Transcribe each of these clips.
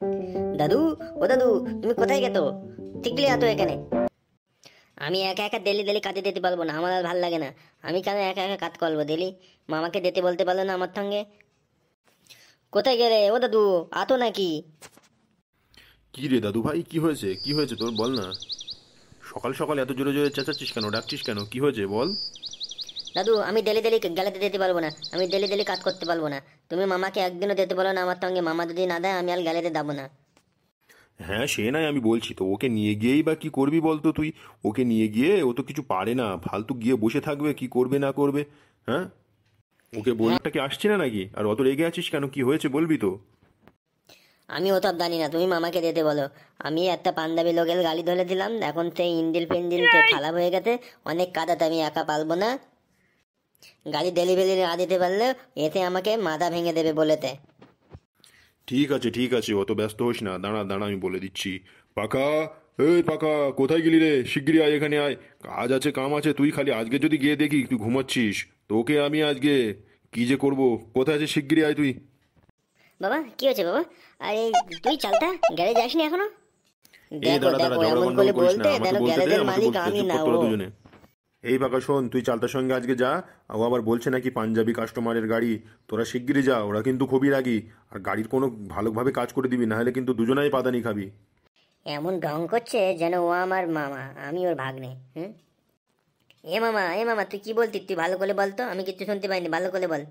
দাদু, ও দাদু, তুমি কোথায় গেছো? ঠিকলি আতো এখানে। আমি একা একা ডেলি ডেলি কাজে যেতে পারবো না, আমার আর ভাল লাগে না। আমি কেন একা একা কাজ করবো ডেলি? মামাকে যেতে বলতে পারলো না আমার সঙ্গে? কোথায় গেলে ও দাদু? আতো নাকি? কি রে দাদু ভাই, কি হয়েছে? কি হয়েছে তোর, বল না। সকাল সকাল এত জোরে জোরে চেঁচাচ্ছিস কেন, ডাকছিস কেন, কি হয়েছে বল। দাদু, আমি ডেলি ডেলি গ্যালাতে যেতে পারবো না, আমি ডেলি ডেলি কাজ করতে পারবো না। তুমি মামাকে একদিনও যেতে বলো না আমার সঙ্গে, মামা যদি না দেয় আমি আর গ্যালাতে যাবো না। হ্যাঁ সে নাই আমি বলছি তো, ওকে নিয়ে গিয়েই বা কি করবি বলতো তুই? ওকে নিয়ে গিয়ে ও তো কিছু পারে না, ফালতু গিয়ে বসে থাকবে, কি করবে না করবে। হ্যাঁ, ওকে হ্যাঁ, বলটা কি আসছে না নাকি? আর অত রেগে আছিস কেন, কি হয়েছে বলবি তো? আমি ওসব জানি না, তুমি মামাকে যেতে বলো। আমি একটা পাঞ্জাবি লোকের গাড়ি ধরে দিলাম, এখন সেই ইঞ্জিল ফিঞ্জিল খারাপ হয়ে গেছে, অনেক কাদাতে আমি একা পারবো না। গাড়ি ডেলিভারি না দিতে পারলে এতে আমাকে মাথা ভেঙে দেবে বলেতে। ঠিক আছে ঠিক আছে, অত ব্যস্ত হোস না, দাঁড়া দাঁড়া আমি বলে দিচ্ছি। পাকা, এই পাকা, কোথায় গেলি রে? শিগগিরই আয়, এখানে আয়। কাজ আছে কাম আছে, তুই খালি আজকে যদি গিয়ে দেখি তুই ঘুমাচ্ছিস, তোকে আমি আজকে কি যে করব। কোথায় আছে, শিগগিরই আয় তুই। বাবা, কি হয়েছে বাবা? আরে, তুই চালতা গ্যারেজ আসনি এখনো? এই দেখো দাঁড়া দাঁড়া, দেখো, ঝগড়া এমন করে গন্ডগোল করিস না, বলতে আমাকে যেন বলতে দে, গ্যারেজের আমাকে মালিক বলতে দে, আমি চুপ না কর তোরা ও। দুজনে। এই পাকা শোন, তুই চালতার সঙ্গে আজকে যা। ও আবার বলছে নাকি পাঞ্জাবি কাস্টমারের গাড়ি। তোরা শিগগিরই যা, ওরা কিন্তু খুবই রাগী। আর গাড়ির কোনো ভালোভাবে কাজ করে দিবি, নাহলে কিন্তু দুজনাই পাদানি খাবি। এমন ঢং করছে যেন ও আমার মামা, আমি ওর ভাগ্নে। হুম। এ মামা, এ মামা, তুই কি বলতিস? তুই ভালো করে বল তো, আমি কিছু শুনতে পাইনি, ভালো করে বল।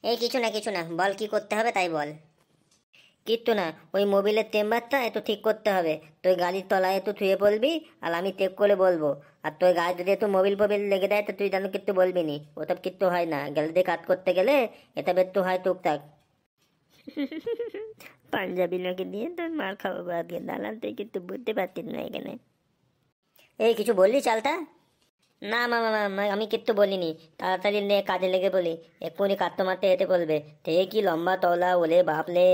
এই কিছু না কিছু না, বল কি করতে হবে তাই বল। কিচ্ছু না, ওই মোবিলের চেম্বারটা একটু ঠিক করতে হবে। তুই গাড়ির তলায় একটু থুয়ে পড়বি, আর আমি চেক করে বলবো। আর তোর গায়ে যদি একটু মোবিল ফোবিল লেগে দেয় তো তুই যেন কিচ্ছু বলবি নি, ওসব কিচ্ছু হয় না, গ্যালারিতে কাজ করতে গেলে এটা একটু হয় টুকটাক। পাঞ্জাবি লোকে দিয়ে তোর মার খাবো আজকে, দালাল তুই কিন্তু বুঝতে পারছিস না এখানে। এই কিছু বললি চালতা? না মামা, আমি কিচ্ছু বলিনি। তাড়াতাড়ি নে কাজে লেগে বলি, এক্ষুনি কাটতে মারতে এতে বলবে। তে কি লম্বা তলা, ওলে বাপলে!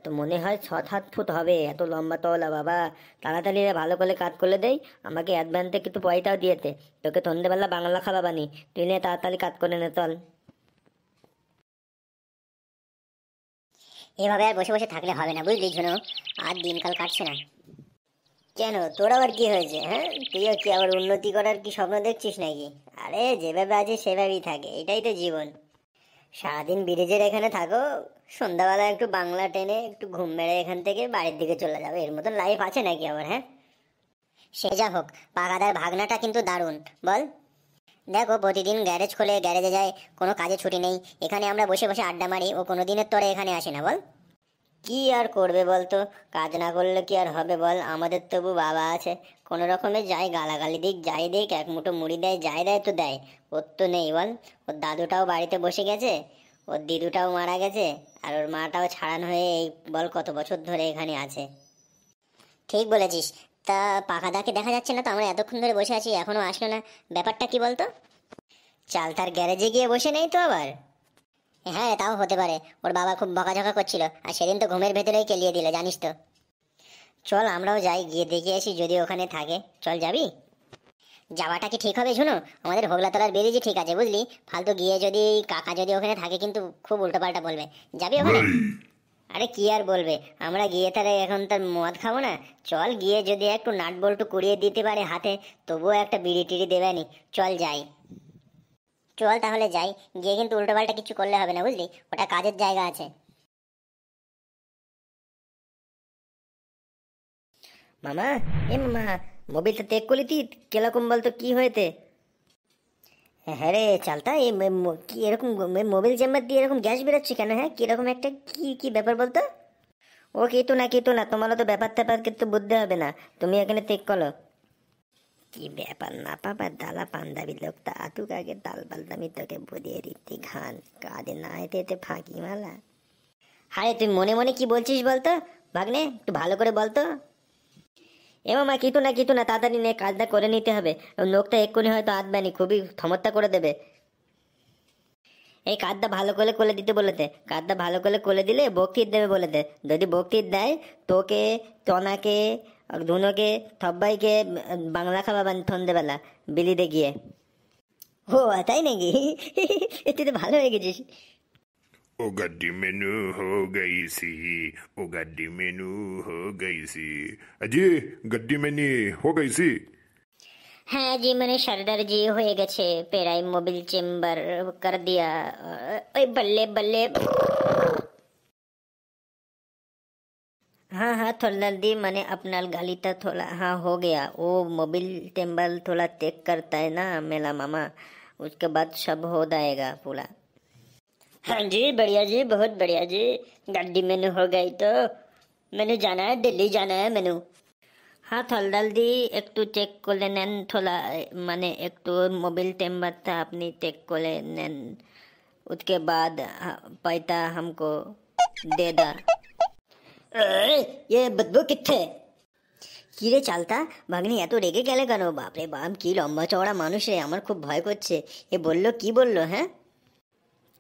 তো মনে হয় 6-7 ফুট হবে, এত লম্বা তলা বাবা। তাড়াতাড়ি রে, ভালো করে কাজ করলে দেই, আমাকে অ্যাডভান্সে কিছু পয়সাও দিয়েছে। তোকে সন্ধ্যেবেলা বাংলা খাওয়া বানি, তুই নে তাড়াতাড়ি কাজ করে নে চল। এভাবে আর বসে বসে থাকলে হবে না, বুঝলি ঝুনু? আর দিনকাল কাটছে না। কেন, তোর আবার কি হয়েছে? হ্যাঁ, তুইও কি আবার উন্নতি করার কি স্বপ্ন দেখছিস নাকি? আরে, যেভাবে আছে সেভাবেই থাকে, এটাই তো জীবন। সারাদিন ব্রিজের এখানে থাকো, সন্ধ্যাবেলা একটু বাংলা টেনে একটু ঘুম মেরে এখান থেকে বাড়ির দিকে চলে যাবে, এর মতন লাইফ আছে নাকি আবার? হ্যাঁ। সে যা হোক, পাকাদার ভাগনাটা কিন্তু দারুণ। বল, দেখো প্রতিদিন গ্যারেজ খোলে, গ্যারেজে যায়, কোনো কাজে ছুটি নেই। এখানে আমরা বসে বসে আড্ডা মারি, ও কোনো দিনের তরে এখানে আসে না। বল, কি আর করবে বলতো? কাজ না করলে কি আর হবে বল? আমাদের তবু বাবা আছে, কোনো রকমে যাই গালাগালি দিক যাই দিক, এক মুঠো মুড়ি দেয়, যাই দেয় তো দেয়। ওর তো নেই বল। ওর দাদুটাও বাড়িতে বসে গেছে, ওর দিদুটাও মারা গেছে, আর ওর মাটাও ছাড়ানো হয়ে এই বল কত বছর ধরে এখানে আছে। ঠিক বলেছিস। তা পাকাদাকে দেখা যাচ্ছে না তো, আমরা এতক্ষণ ধরে বসে আছি এখনো আসলো না, ব্যাপারটা কি বলতো? চাল তার গ্যারেজে গিয়ে বসে নেই তো আবার? হ্যাঁ তাও হতে পারে, ওর বাবা খুব বকাঝকা করছিল, আর সেদিন তো ঘুমের ভেতরেই কেলিয়ে দিল, জানিস তো। চল আমরাও যাই, গিয়ে দেখে আসি যদি ওখানে থাকে। চল, যাবি? যাওয়াটা কি ঠিক হবে ঝুনু? আমাদের হোগলাতলার ব্রিজই ঠিক আছে, বুঝলি? ফালতু গিয়ে যদি কাকা যদি ওখানে থাকে কিন্তু খুব উল্টোপাল্টা বলবে। যাবি ওখানে? আরে কি আর বলবে, আমরা গিয়ে তাহলে এখন তার মদ খাবো না? চল, গিয়ে যদি একটু নাট বল্টু কুড়িয়ে দিতে পারে হাতে, তবুও একটা বিড়ি টিড়ি দেবেনি। চল যাই। চল তাহলে যাই, গিয়ে কিন্তু উল্টোপাল্টা কিছু করলে হবে না, বুঝলি? ওটা কাজের জায়গা আছে। মামা, এ মামা, মোবিলটা চেক করলি তুই? কিরকম বলতো, কি হয়েছে? হ্যাঁ রে চালতা, কি এরকম মোবিল চেম্বার দিয়ে এরকম গ্যাস বেরোচ্ছে কেন? হ্যাঁ, কিরকম একটা কি কি ব্যাপার বলতো? ও কিছু না কিছু না, তোমারও তো ব্যাপার ট্যাপার কিন্তু বুঝতে হবে না, তুমি এখানে চেক করো। কি ব্যাপার না পাবা, দালা পান্দাবি লোকটা আতুক আগে তাল পাল্টামি তোকে বুঝিয়ে দিচ্ছি, ঘান কাজে না এতে এতে ফাঁকি মালা। আরে তুই মনে মনে কি বলছিস বলতো ভাগ্নে, একটু ভালো করে বলতো। এ মামা, কিছু না, তাড়াতাড়ি নে, কাজটা করে নিতে হবে। ওই লোকটা এক্ষুনি হয়তো আসবেনি, খুবই সমস্যা করে দেবে। এই কাজটা ভালো করে করে দিতে বলেছে, কাজটা ভালো করে করে দিলে বকটির দেবে বলেছে। যদি বকটির দেয়, তোকে, টনাকে, ধুনোকে, সবাইকে বাংলা খাওয়াবেন সন্ধ্যেবেলা বিলিতে গিয়ে। ও তাই নাকি? তুই তো ভালো হয়ে গেছিস। ओ गड्डी मेनू हो गई सी, ओ गड्डी मेनू हो गई सी। अजी गड्डी मेनी हो गई सी। হ্যাঁ জি মানে সর্দার জি হয়ে গেছে, পেরাই মোবিল চেম্বার कर दिया। ওই बल्ले बल्ले। हाँ हाँ थोड़ा दी मैंने अपना गालीता थोड़ा हाँ हो गया। वो मोबिल टेम्बल थोड़ा चेक करता है ना मेरा मामा, उसके बाद सब हो जाएगा पूरा। हाँ जी बढ़िया जी, बहुत बढ़िया जी। गाड़ी मैंने हो गई तो मैंने जाना है, दिल्ली जाना है मैंने। हाँ थोड़ा दी एक तो चेक कर लेने थोड़ा, माने एक तो मोबिल टेम्बर था अपनी चेक कर लेने, उसके बाद पैसा हमको दे दा। ये बदबू किथे? কিরে চালতা ভাগ্নি এত রেগে গেলে কেন? বাপরে বাপ কি লম্বা চওড়া মানুষ রে, আমার খুব ভয় করছে। এ বললো কি বললো? হ্যাঁ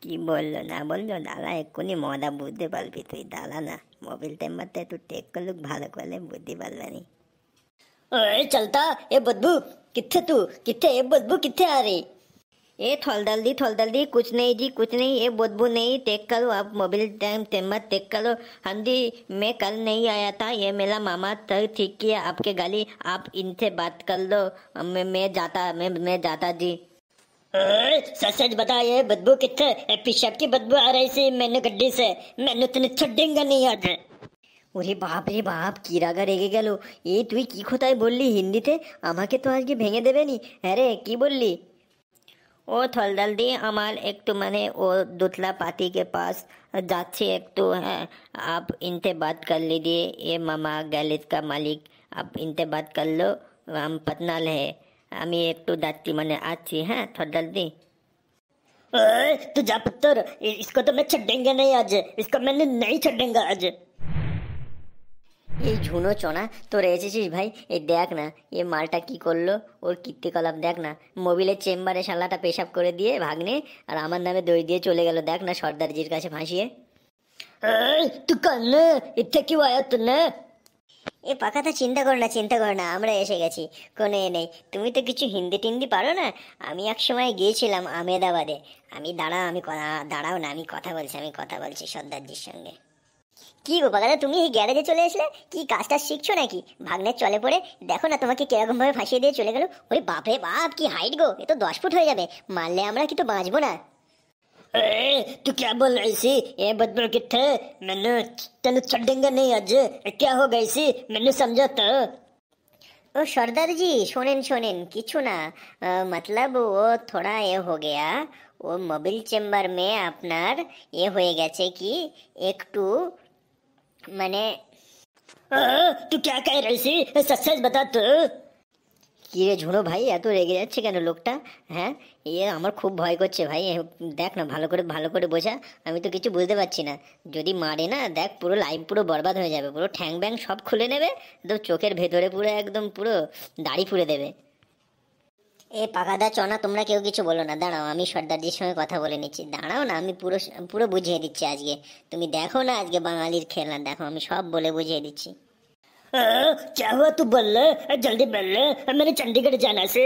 কি বললো না বললো দাদা এক্ষুনি মদা বুঝতে পারবি তুই, দাদা না মোবিল টেম্বারটা একটু টেক করলুক ভালো করলে বুঝতে পারলানি। ओए चलता ये बदबू किथे, तू किथे? ये बदबू किथे आ रही? ए थोल दी कुछ नहीं जी कुछ नहीं, ये बदबू नहीं, टेक करो आप मोबिल टेम्बर टेक करो। हाँ जी मैं कल नहीं आया था, ये मेरा मामा तो ठीक किया आपके गाली, आप इनसे बात कर लो। मैं जाता जी। सच सच बता ये बदबू किथे? पेशाब की बदबू आ रही सी मैंने गड्डी से, मैंने तेने छोड़ेंगा नहीं आज। ওরে বাপ রে বাপ কি রাগা রেগে গেল। এই তুই কি কোথায় বললি হিন্দিতে? আমাকে তো আজকে ভেঙে দেবে নি। হ্যাঁ রে কি বললি? ও থলদাল দি আমার একটু মানে ও দুতলা पाती के पास যাচ্ছে একটু। হ্যাঁ आप इनसे बात कर लीजिए, ये मामा गैलेज का मालिक, आप इनसे बात कर लो, हम पतनाल है। আমি একটু যাচ্ছি মানে আছি। হ্যাঁ থলদাল দি। तू जा पुत्र, इसको तो मैं छोड़ेंगे नहीं आज, इसको मैंने नहीं छोड़ेंगा आज। এই ঝুনো চনা তোর এসেছিস ভাই? এই দেখ না এ মালটা কি করলো, ওর কীর্তিকলাপ দেখ না। মোবিলের চেম্বারে শালাটা পেশাব করে দিয়ে ভাগ্নে আর আমার নামে দই দিয়ে চলে গেল, দেখ না সর্দারজির কাছে ফাঁসিয়ে। तू कल इतने क्यों आया तूने? এ পাকাটা চিন্তা কর না আমরা এসে গেছি, কোনো এ নেই। তুমি তো কিছু হিন্দি টিন্দি পারো না। আমি এক সময় গিয়েছিলাম আহমেদাবাদে। দাঁড়াও না আমি কথা বলছি সর্দারজির সঙ্গে। কি গো পাকাদা তুমি এই গ্যারেজে চলে আসলে? কি কাজটা শিখছো নাকি? ভাগ্নের চলে পড়ে দেখো না তোমাকে কিরকম ভাবে ফাঁসিয়ে দিয়ে চলে গেল। ওরে বাপরে বাপ কি হাইট গো, এ তো 10 ফুট হয়ে যাবে, মারলে আমরা কিন্তু বাঁচবো না। तू क्या बोल रही सी? ये बदबू किथे? मैंने तेने छोड़ेंगे नहीं आज। क्या हो गई सी मैंने समझा तो। ओ सरदार जी शोनेन किछु ना, मतलब वो थोड़ा ये हो गया, वो मोबिल चेम्बर में আপনার ये হয়ে গেছে কি একটু মানে। तू क्या कह रही सी? सच सच बता तू। কি রে ঝুনো ভাই এত রেগে যাচ্ছে কেন লোকটা? হ্যাঁ এ আমার খুব ভয় করছে ভাই। দেখ না ভালো করে বোঝা, আমি তো কিছু বুঝতে পারছি না। যদি মারে না দেখ পুরো লাইফ পুরো বরবাদ হয়ে যাবে, পুরো ঠ্যাং ব্যাং সব খুলে নেবে, একদম চোখের ভেতরে পুরো একদম পুরো দাড়ি ফুলে দেবে। এ পাকাদা চনা তোমরা কেউ কিছু বলো না, দাঁড়াও আমি সর্দারজির সঙ্গে কথা বলে নিচ্ছি। দাঁড়াও না আমি পুরো বুঝিয়ে দিচ্ছি আজকে। তুমি দেখো না আজকে বাঙালির খেলা, দেখো আমি সব বলে বুঝিয়ে দিচ্ছি। क्या हुआ तू बोल ले, जल्दी बोल ले, मैंने चंडीगढ़ जाना से।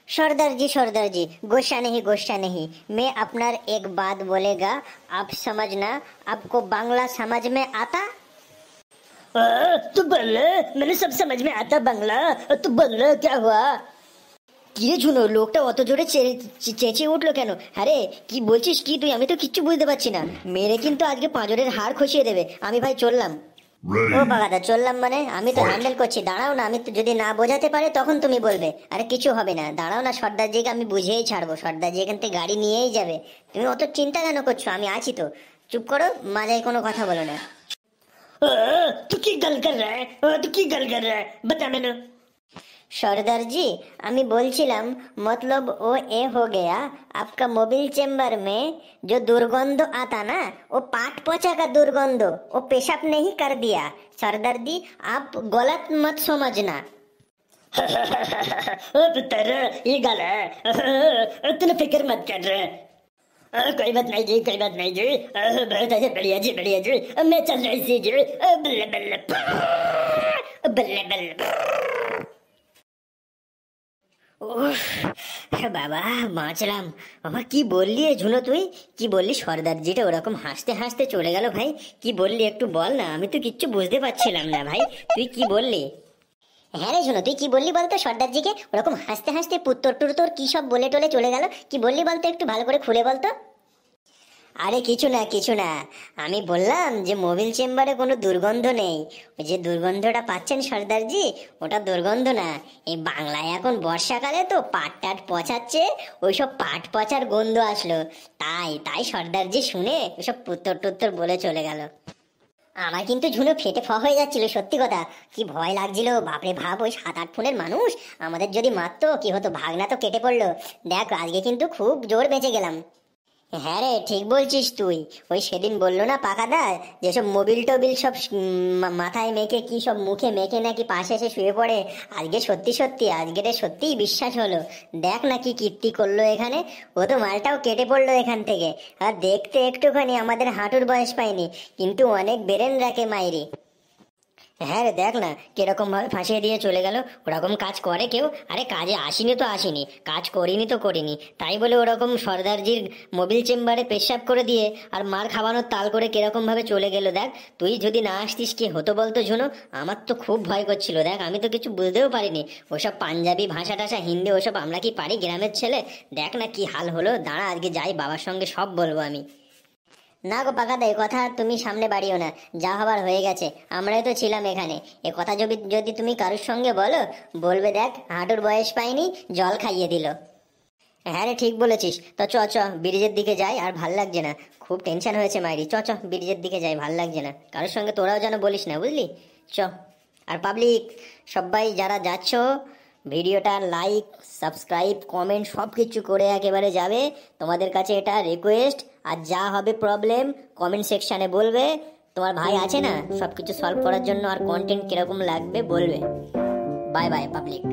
सरदार जी गुस्सा नहीं, मैं अपना एक बात बोलेगा आप समझना। आपको बांग्ला समझ में आता? तू बोल ले, मैंने सब समझ में आता बांग्ला। तू बोल ले क्या हुआ? কিরে ঝুনো লোকটা অত জোরে চেঁচিয়ে উঠলো কেন? আরে কি বলছিস কি তুই? আমি তো কিচ্ছু বুঝতে পারছি না। মেরে কিন্তু আজকে পাঁজরের হাড় খসিয়ে দেবে। আমি ভাই চললাম। ও বাবাদা চললাম মানে আমি তো হ্যান্ডেল করছি। দাঁড়াও না আমি যদি না বোঝাতে পারে তখন তুমি বলবে। আরে কিছু হবে না, দাঁড়াও না সর্দারজিকে আমি বুঝিয়েই ছাড়বো। সর্দারজি এখান থেকে গাড়ি নিয়েই যাবে, তুমি অত চিন্তা কেন করছো? আমি আছি তো, চুপ করো, মাঝায় কোনো কথা বলো না। तू की गल कर रहा है? तू की गल कर रहा है बता मैंने। सरदारजी আমি বলছিলাম मतलब वो ये हो गया आपका मोबिल चेम्बर में जो दुर्गंध आता ना, वो पाट पोछा का दुर्गंध, वो पेशाब नहीं कर दिया। सरदार जी आप गलत मत समझना। पुत्र ये गल है, तूने फिक्र मत कर रहा। कोई बात नहीं जी बहुत अच्छे, बढ़िया जी मैं चल रही सी जी। बल्ले बल्ले। উফ, বাবা বাঁচলাম। বাবা কি বললি এ ঝুনো, তুই কি বললি? সর্দারজিটা ওরকম হাসতে হাসতে চলে গেল ভাই, কি বললি একটু বল না, আমি তো কিচ্ছু বুঝতে পারছিলাম না ভাই, তুই কি বললি? হ্যাঁ রে শুনো, তুই কি বললি বলতো? সর্দারজিকে ওরকম হাসতে হাসতে পুত্তর টুত্তর কি সব বলে টলে চলে গেল, কি বললি বলতো? একটু ভালো করে খুলে বলতো। আরে কিছু না কিছু না, আমি বললাম যে মোবিল চেম্বারে কোনো দুর্গন্ধ নেই। ওই যে দুর্গন্ধটা পাচ্ছেন সর্দারজি, ওটা দুর্গন্ধ না। এই বাংলায় এখন বর্ষাকালে তো পাট টাট পচাচ্ছে, ওইসব পাট পচার গন্ধ আসলো, তাই তাই সর্দারজি শুনে ওইসব পুত্তর টুত্তর বলে চলে গেল। আমার কিন্তু ঝুনু ফেটে হয়ে যাচ্ছিল, সত্যি কথা। কি ভয় লাগছিল, বাপরে ভাব, ওই 7-8 ফুটের মানুষ আমাদের যদি মারতো কি হতো, ভাগনা তো কেটে পড়লো। দেখ আজকে কিন্তু খুব জোর বেঁচে গেলাম। হ্যাঁ রে, ঠিক বলছিস তুই। ওই সেদিন বললো না পাকাদা, যেসব মোবিল টোবিল সব মাথায় মেখে কি সব মুখে মেখে নাকি পাশে এসে শুয়ে পড়ে, আজকে সত্যি সত্যি, আজকে রে সত্যিই বিশ্বাস হলো। দেখ না কি কীর্তি করলো এখানে, ও তো মালটাও কেটে পড়লো এখান থেকে। আর দেখতে একটুখানি আমাদের হাঁটুর বয়স পায়নি, কিন্তু অনেক বেরেন রাখে মাইরি। হ্যাঁ রে, দেখ না কিরকম ভাবে ফাঁসিয়ে দিয়ে চলে গেল। ওরকম কাজ করে কেউ? আরে কাজে আসিনি তো আসিনি, কাজ করিনি তো করিনি, তাই বলে ওরকম সর্দারজির মোবিল চেম্বারে পেশাব করে দিয়ে আর মার খাওয়ানোর তাল করে কিরকম ভাবে চলে গেল। দেখ তুই যদি না আসতিস কি হতো বলতো ঝুনো? আমার তো খুব ভয় করছিল। দেখ আমি তো কিছু বুঝতেও পারিনি, ওসব পাঞ্জাবি ভাষা টাষা হিন্দি ওসব আমরা কি পারি গ্রামের ছেলে। দেখ না কি হাল হলো, দাঁড়া আজকে যাই বাবার সঙ্গে সব বলবো আমি। না গো পাকাদা, এ কথা তুমি সামনে বাড়িও না, যা হবার হয়ে গেছে, আমরাই তো ছিলাম এখানে। এ কথা যদি যদি তুমি কারোর সঙ্গে বলো, বলবে দেখ হাঁটুর বয়স পাইনি, জল খাইয়ে দিল। হ্যাঁ রে, ঠিক বলেছিস। তো চ চ ব্রিজের দিকে যাই, আর ভাল লাগছে না, খুব টেনশন হয়েছে মাইরি। চ চ ব্রিজের দিকে যাই, ভাল লাগছে না কারোর সঙ্গে, তোরাও যেন বলিস না, বুঝলি? চ। আর পাবলিক সবাই যারা যাচ্ছ, ভিডিওটা লাইক সাবস্ক্রাইব কমেন্ট সব কিছু করে একেবারে যাবে, তোমাদের কাছে এটা রিকোয়েস্ট। আর যা হবে প্রবলেম কমেন্ট সেকশানে বলবে, তোমার ভাই আছে না সব কিছু সলভ করার জন্য, আর কন্টেন্ট কিরকম লাগবে বলবে। Bye bye public.